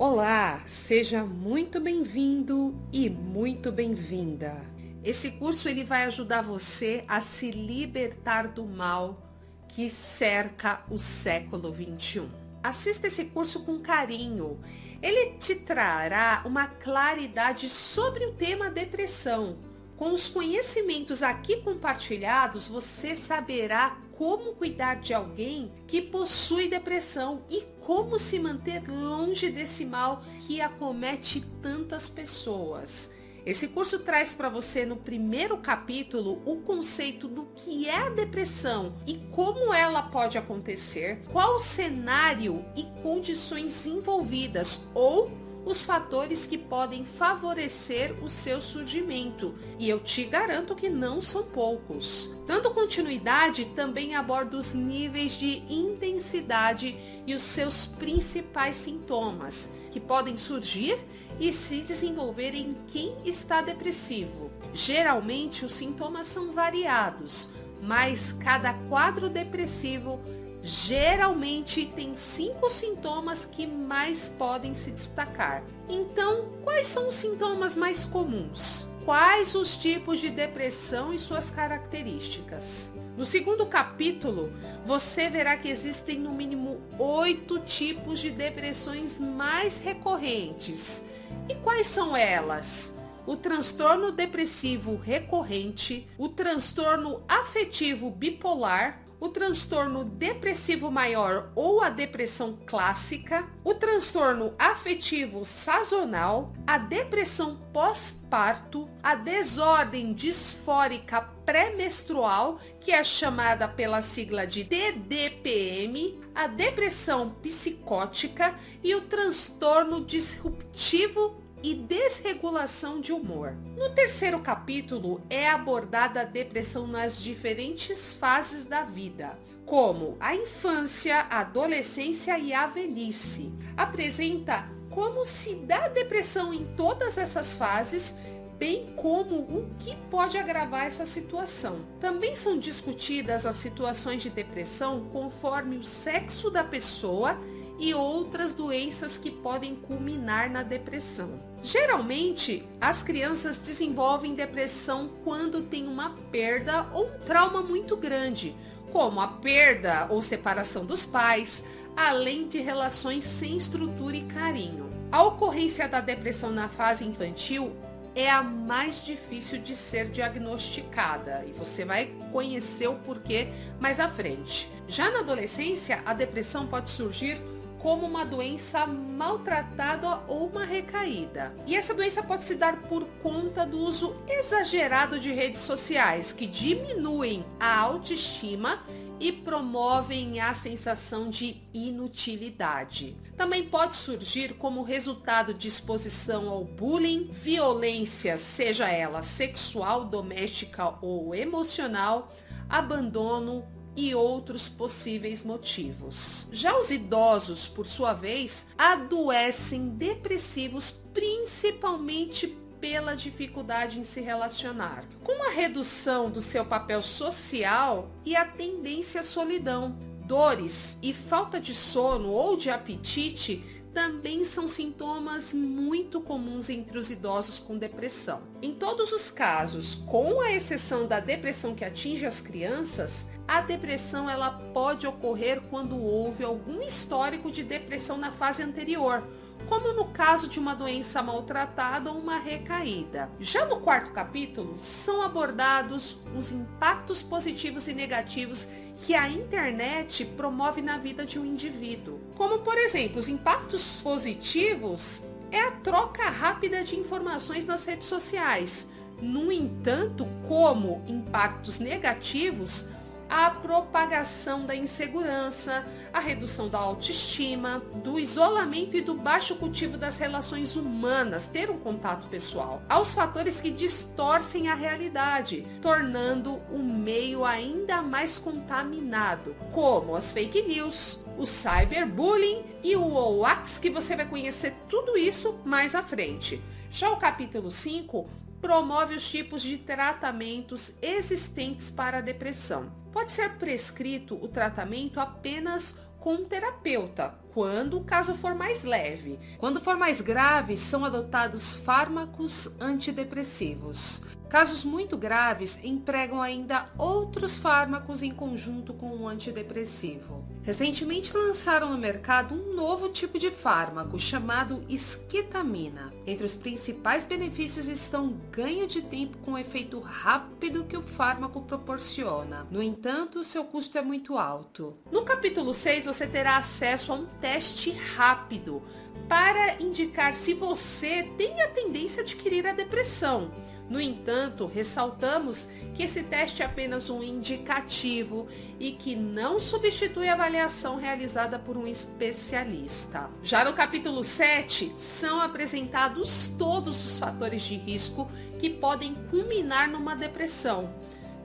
Olá, seja muito bem-vindo e muito bem-vinda. Esse curso ele vai ajudar você a se libertar do mal que cerca o século 21. Assista esse curso com carinho. Ele te trará uma claridade sobre o tema depressão. Com os conhecimentos aqui compartilhados, você saberá como cuidar de alguém que possui depressão e como se manter longe desse mal que acomete tantas pessoas. Esse curso traz para você no primeiro capítulo o conceito do que é a depressão e como ela pode acontecer, qual o cenário e condições envolvidas ou os fatores que podem favorecer o seu surgimento, e eu te garanto que não são poucos. Dando continuidade, também aborda os níveis de intensidade e os seus principais sintomas, que podem surgir e se desenvolver em quem está depressivo. Geralmente, os sintomas são variados, mas cada quadro depressivo geralmente tem 5 sintomas que mais podem se destacar. Então, quais são os sintomas mais comuns? Quais os tipos de depressão e suas características? No segundo capítulo, você verá que existem no mínimo 8 tipos de depressões mais recorrentes. E quais são elas? O transtorno depressivo recorrente, o transtorno afetivo bipolar, o transtorno depressivo maior ou a depressão clássica, o transtorno afetivo sazonal, a depressão pós-parto, a desordem disfórica pré-menstrual, que é chamada pela sigla de TDPM, a depressão psicótica e o transtorno disruptivo e desregulação de humor. No terceiro capítulo é abordada a depressão nas diferentes fases da vida, como a infância, a adolescência e a velhice. Apresenta como se dá a depressão em todas essas fases, bem como o que pode agravar essa situação. Também são discutidas as situações de depressão conforme o sexo da pessoa e outras doenças que podem culminar na depressão. Geralmente, as crianças desenvolvem depressão quando tem uma perda ou um trauma muito grande, como a perda ou separação dos pais, além de relações sem estrutura e carinho. A ocorrência da depressão na fase infantil é a mais difícil de ser diagnosticada e você vai conhecer o porquê mais à frente. Já na adolescência, a depressão pode surgir como uma doença maltratada ou uma recaída. E essa doença pode se dar por conta do uso exagerado de redes sociais, que diminuem a autoestima e promovem a sensação de inutilidade. Também pode surgir como resultado de exposição ao bullying, violência, seja ela sexual, doméstica ou emocional, abandono, e outros possíveis motivos. Já os idosos, por sua vez, adoecem depressivos principalmente pela dificuldade em se relacionar, com a redução do seu papel social e a tendência à solidão. Dores e falta de sono ou de apetite também são sintomas muito comuns entre os idosos com depressão. Em todos os casos, com a exceção da depressão que atinge as crianças, a depressão ela pode ocorrer quando houve algum histórico de depressão na fase anterior, como no caso de uma doença maltratada ou uma recaída. Já no quarto capítulo, são abordados os impactos positivos e negativos que a internet promove na vida de um indivíduo. Como, por exemplo, os impactos positivos é a troca rápida de informações nas redes sociais. No entanto, como impactos negativos, a propagação da insegurança, a redução da autoestima, do isolamento e do baixo cultivo das relações humanas, ter um contato pessoal, aos fatores que distorcem a realidade, tornando o meio ainda mais contaminado, como as fake news, o cyberbullying e o hoax, que você vai conhecer tudo isso mais à frente. Já o capítulo 5 promove os tipos de tratamentos existentes para a depressão. Pode ser prescrito o tratamento apenas com um terapeuta, quando o caso for mais leve. Quando for mais grave, são adotados fármacos antidepressivos. Casos muito graves empregam ainda outros fármacos em conjunto com o antidepressivo. Recentemente lançaram no mercado um novo tipo de fármaco chamado esquetamina. Entre os principais benefícios estão o ganho de tempo com o efeito rápido que o fármaco proporciona. No entanto, seu custo é muito alto. No capítulo 6 você terá acesso a um teste rápido para indicar se você tem a tendência a adquirir a depressão. No entanto, ressaltamos que esse teste é apenas um indicativo e que não substitui a avaliação realizada por um especialista. Já no capítulo 7, são apresentados todos os fatores de risco que podem culminar numa depressão.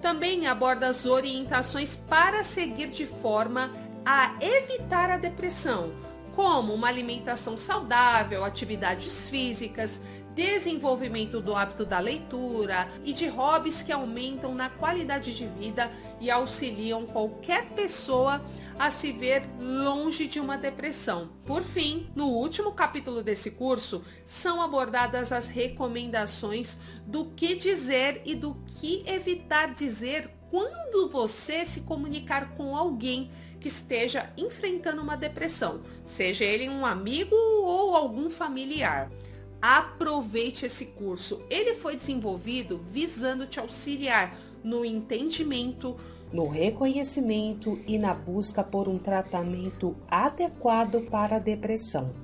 Também aborda as orientações para seguir de forma a evitar a depressão, como uma alimentação saudável, atividades físicas, desenvolvimento do hábito da leitura e de hobbies que aumentam na qualidade de vida e auxiliam qualquer pessoa a se ver longe de uma depressão. Por fim, no último capítulo desse curso, são abordadas as recomendações do que dizer e do que evitar dizer quando você se comunicar com alguém que esteja enfrentando uma depressão, seja ele um amigo ou algum familiar. Aproveite esse curso. Ele foi desenvolvido visando te auxiliar no entendimento, no reconhecimento e na busca por um tratamento adequado para a depressão.